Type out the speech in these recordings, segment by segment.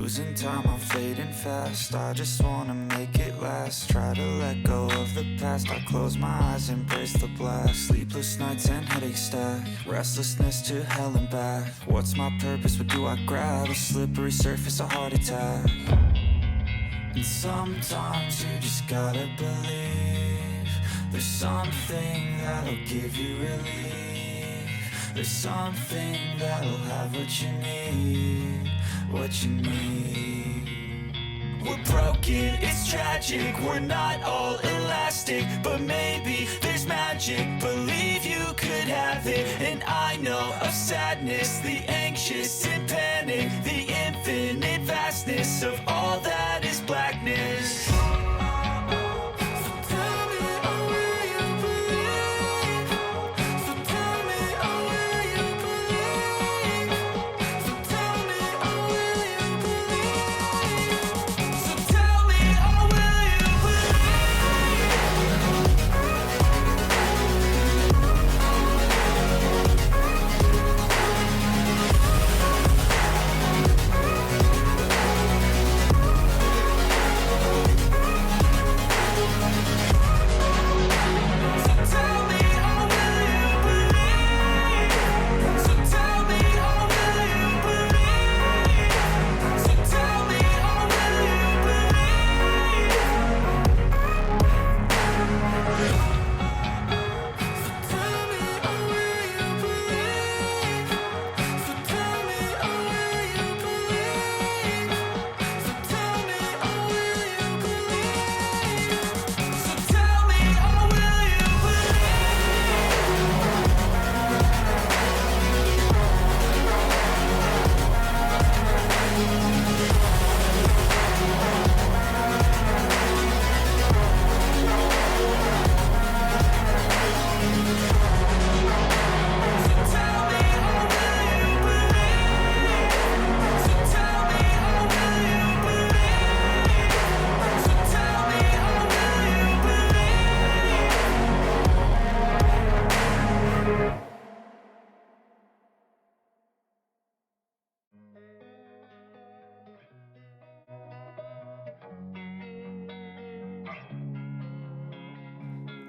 Losing time, I'm fading fast. I just wanna make it last. Try to let go of the past. I close my eyes, embrace the blast. Sleepless nights and headaches stack. Restlessness to hell and back. What's my purpose? What do I grab? A slippery surface, a heart attack. And sometimes you just gotta believe there's something that'll give you relief. There's something that'll have what you need, what you need. We're broken, it's tragic, we're not all elastic, but maybe there's magic. Believe you could have it, and I know of sadness, the anxious and panic, the infinite vastness of all that is blackness.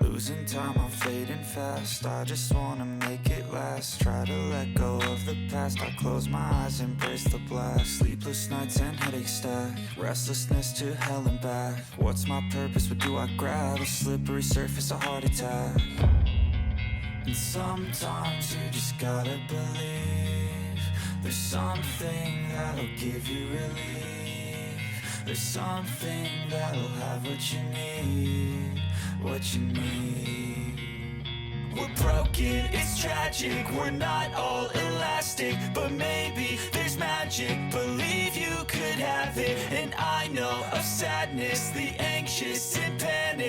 Losing time, I'm fading fast. I just wanna make it last. Try to let go of the past. I close my eyes, embrace the blast. Sleepless nights and headaches stack. Restlessness to hell and back. What's my purpose? What do I grab? A slippery surface, a heart attack. And sometimes you just gotta believe there's something that'll give you relief. There's something that'll have what you need, what you need. We're broken, it's tragic, we're not all elastic, but maybe there's magic. Believe you could have it, and I know of sadness, the anxious and panic,